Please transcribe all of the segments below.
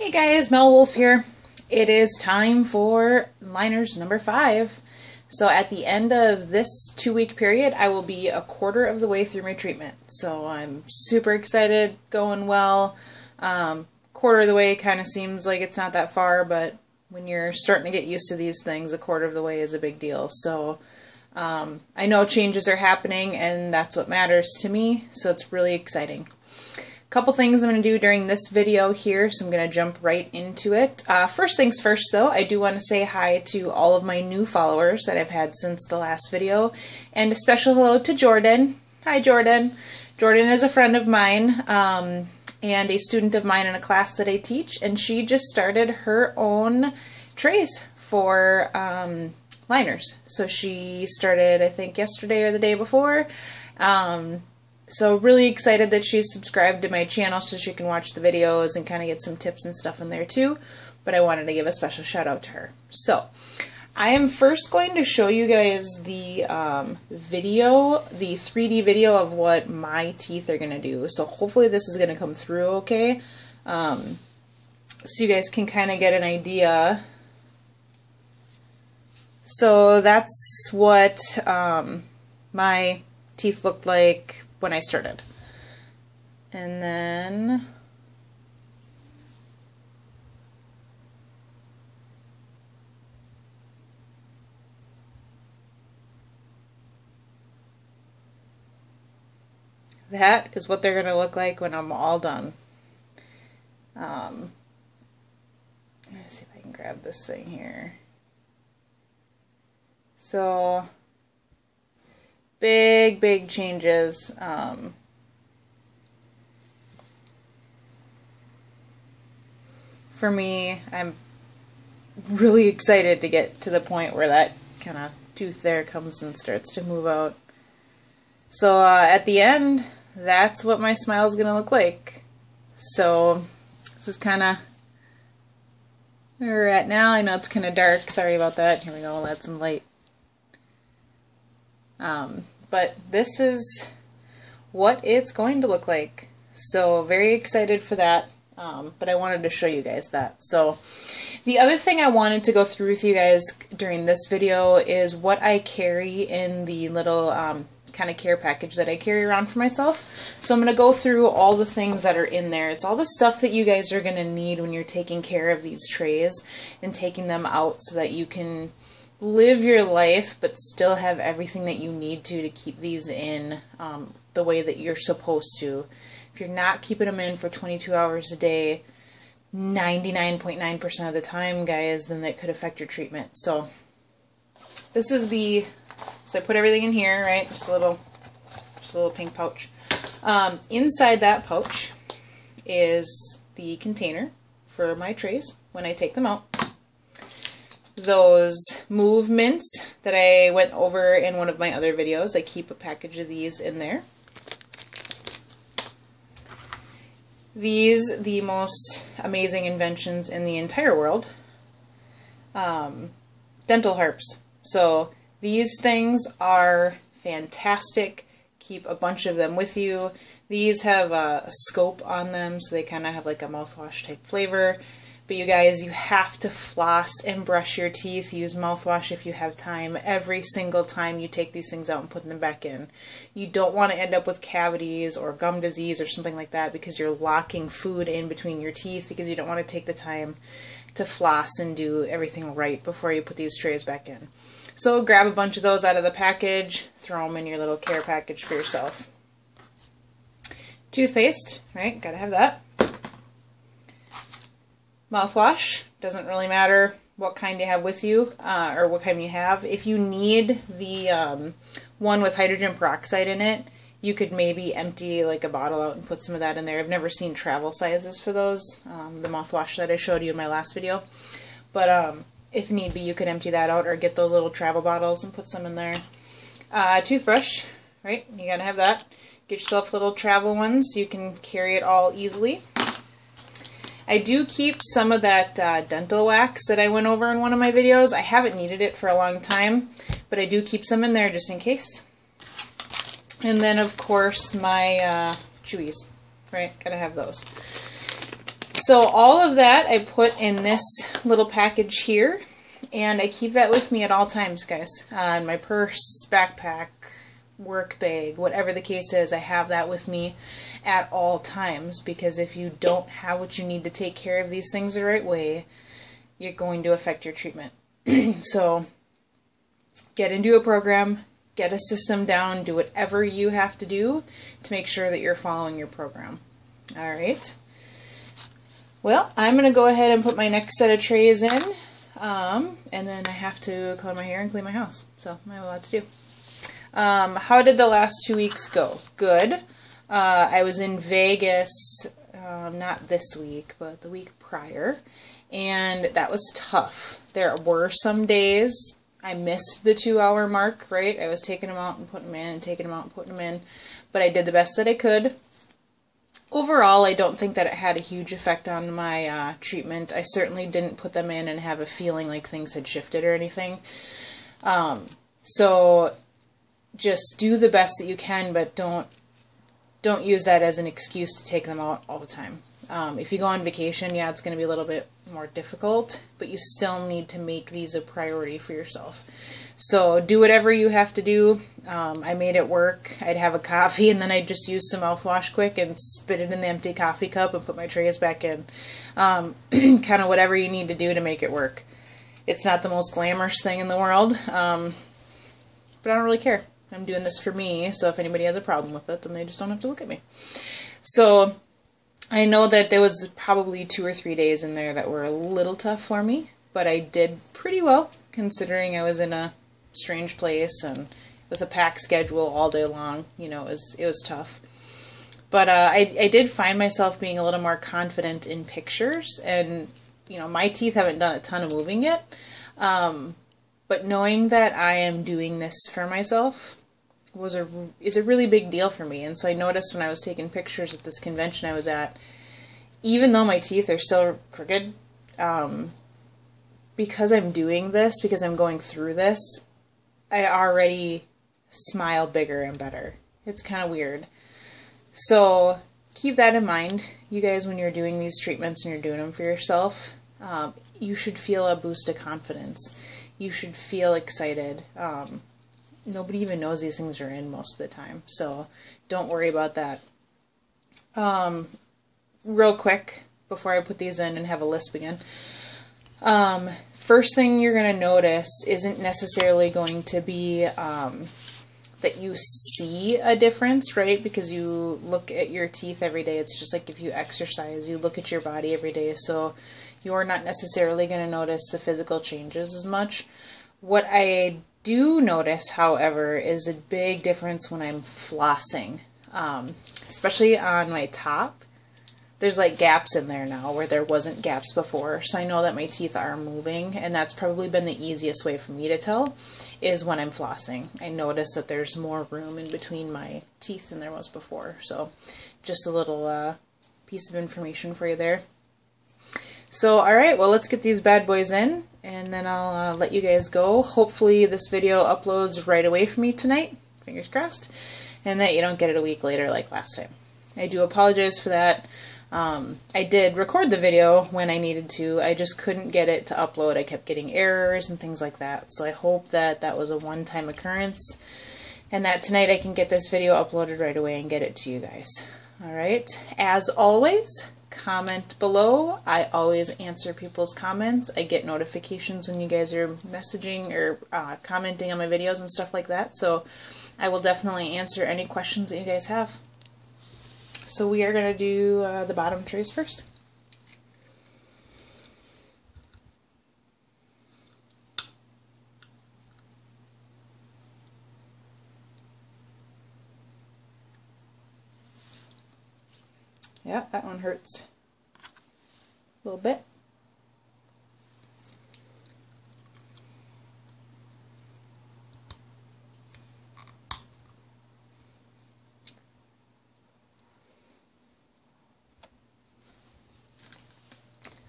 Hey guys, Mel Wolf here. It is time for liners number 5. So at the end of this 2-week period, I will be a quarter of the way through my treatment. So I'm super excited, going well. Quarter of the way kind of seems like it's not that far, but when you're starting to get used to these things, a quarter of the way is a big deal. So I know changes are happening and that's what matters to me, so it's really exciting. Couple things I'm going to do during this video here, so I'm going to jump right into it. First things first though, I do want to say hi to all of my new followers that I've had since the last video, and a special hello to Jordan. Hi Jordan. Jordan is a friend of mine and a student of mine in a class that I teach, and she just started her own trays for liners. So she started, I think, yesterday or the day before. So really excited that she's subscribed to my channel so she can watch the videos and kind of get some tips and stuff in there too. But I wanted to give a special shout out to her. So I am first going to show you guys the video, the 3D video of what my teeth are going to do. So hopefully this is going to come through okay. So you guys can kind of get an idea. So that's what my teeth looked like when I started. And then that is what they're going to look like when I'm all done. Let's see if I can grab this thing here. So big changes. For me, I'm really excited to get to the point where that kind of tooth there comes and starts to move out. So at the end, that's what my smile is going to look like. So this is kind of where we're at now. I know it's kind of dark. Sorry about that. Here we go. We'll add some light. But this is what it's going to look like. So very excited for that. But I wanted to show you guys that. So the other thing I wanted to go through with you guys during this video is what I carry in the little kind of care package that I carry around for myself. So I'm going to go through all the things that are in there. It's all the stuff that you guys are going to need when you're taking care of these trays and taking them out so that you can live your life but still have everything that you need to keep these in the way that you're supposed to. If you're not keeping them in for 22 hours a day, 99.9% of the time, guys, then that could affect your treatment. So this is so I put everything in here, right? Just a little pink pouch. Inside that pouch is the container for my trays when I take them out. Those movements that I went over in one of my other videos, I keep a package of these in there. These, the most amazing inventions in the entire world. Dental harps. So these things are fantastic. Keep a bunch of them with you. These have a scope on them, so they kind of have like a mouthwash type flavor. But you guys, you have to floss and brush your teeth. Use mouthwash if you have time every single time you take these things out and put them back in. You don't want to end up with cavities or gum disease or something like that because you're locking food in between your teeth because you don't want to take the time to floss and do everything right before you put these trays back in. So grab a bunch of those out of the package, throw them in your little care package for yourself. Toothpaste, right? Gotta have that. Mouthwash, doesn't really matter what kind you have with you or what kind you have. If you need the one with hydrogen peroxide in it, you could maybe empty like a bottle out and put some of that in there. I've never seen travel sizes for those, the mouthwash that I showed you in my last video. But if need be, you could empty that out or get those little travel bottles and put some in there. Toothbrush, right? You gotta have that. Get yourself little travel ones so you can carry it all easily. I do keep some of that dental wax that I went over in one of my videos. I haven't needed it for a long time, but I do keep some in there just in case. And then, of course, my chewies, right? Gotta have those. So all of that I put in this little package here, and I keep that with me at all times, guys. In my purse, backpack, work bag, whatever the case is, I have that with me at all times, because if you don't have what you need to take care of these things the right way, you're going to affect your treatment. So get into a program, get a system down, do whatever you have to do to make sure that you're following your program. All right. Well, I'm going to go ahead and put my next set of trays in, and then I have to color my hair and clean my house. So I have a lot to do. How did the last 2 weeks go? Good. I was in Vegas, not this week, but the week prior, and that was tough. There were some days I missed the 2-hour mark, right? I was taking them out and putting them in and taking them out and putting them in, but I did the best that I could. Overall, I don't think that it had a huge effect on my treatment. I certainly didn't put them in and have a feeling like things had shifted or anything. So just do the best that you can, but don't use that as an excuse to take them out all the time. If you go on vacation, yeah, it's going to be a little bit more difficult, but you still need to make these a priority for yourself. So do whatever you have to do. I made it work. I'd have a coffee, and then I'd just use some mouthwash quick and spit it in the empty coffee cup and put my trays back in. Kind of whatever you need to do to make it work. It's not the most glamorous thing in the world, but I don't really care. I'm doing this for me, so if anybody has a problem with it, then they just don't have to look at me. So I know that there was probably 2 or 3 days in there that were a little tough for me, but I did pretty well, considering I was in a strange place and with a packed schedule all day long. You know, it was tough. But I did find myself being a little more confident in pictures, and you know, my teeth haven't done a ton of moving yet. But knowing that I am doing this for myself is a really big deal for me. And so I noticed when I was taking pictures at this convention I was at, even though my teeth are still crooked, because I'm doing this, because I'm going through this, I already smile bigger and better. It's kind of weird. So keep that in mind, you guys, when you're doing these treatments and you're doing them for yourself. You should feel a boost of confidence. You should feel excited. Nobody even knows these things are in most of the time, so don't worry about that. Real quick, before I put these in and have a lisp again, first thing you're going to notice isn't necessarily going to be that you see a difference, right? Because you look at your teeth every day. It's just like if you exercise, you look at your body every day, so you're not necessarily going to notice the physical changes as much. What I do notice, however, is a big difference when I'm flossing, especially on my top. There's like gaps in there now where there wasn't gaps before, so I know that my teeth are moving, and that's probably been the easiest way for me to tell, is when I'm flossing. I notice that there's more room in between my teeth than there was before, so just a little piece of information for you there. So, alright, well, let's get these bad boys in, and then I'll let you guys go. Hopefully this video uploads right away for me tonight, fingers crossed, and that you don't get it a week later like last time. I do apologize for that. I did record the video when I needed to, I just couldn't get it to upload. I kept getting errors and things like that, so I hope that that was a one-time occurrence, and that tonight I can get this video uploaded right away and get it to you guys. Alright, as always, comment below. I always answer people's comments. I get notifications when you guys are messaging or commenting on my videos and stuff like that, so I will definitely answer any questions that you guys have. So we are going to do the bottom trays first. Yeah, that one hurts a little bit.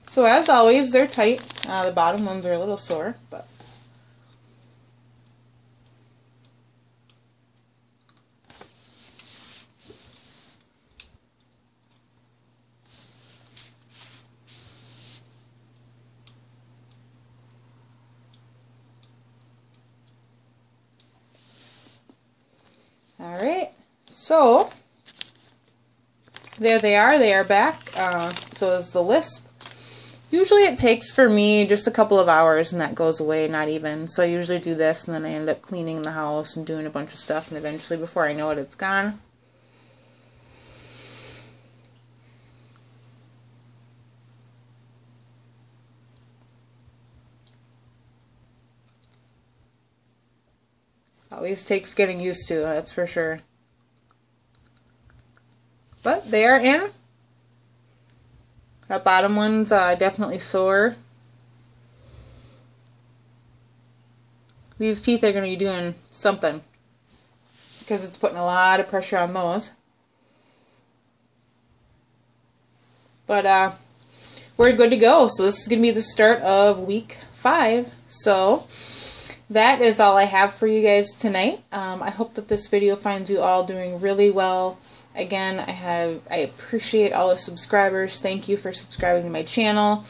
So as always, they're tight. The bottom ones are a little sore, but So, there they are back. So is the lisp. Usually it takes for me just a couple of hours and that goes away, not even. So I usually do this and then I end up cleaning the house and doing a bunch of stuff, and eventually before I know it, it's gone. Always takes getting used to, that's for sure. But they are in. That bottom one's definitely sore. These teeth are going to be doing something because it's putting a lot of pressure on those. But we're good to go. So this is going to be the start of week 5. So that is all I have for you guys tonight. I hope that this video finds you all doing really well. Again, I appreciate all the subscribers. Thank you for subscribing to my channel.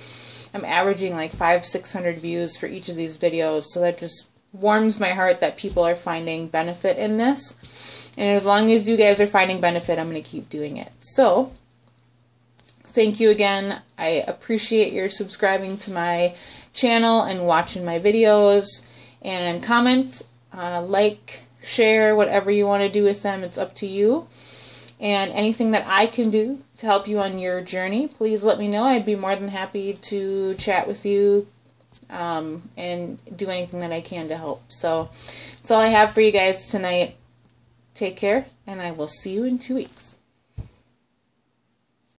I'm averaging like 500-600 views for each of these videos, so that just warms my heart that people are finding benefit in this. And as long as you guys are finding benefit, I'm going to keep doing it. So, thank you again. I appreciate your subscribing to my channel and watching my videos. And comment, like, share, whatever you want to do with them. It's up to you. And anything that I can do to help you on your journey, please let me know. I'd be more than happy to chat with you and do anything that I can to help. So that's all I have for you guys tonight. Take care, and I will see you in 2 weeks.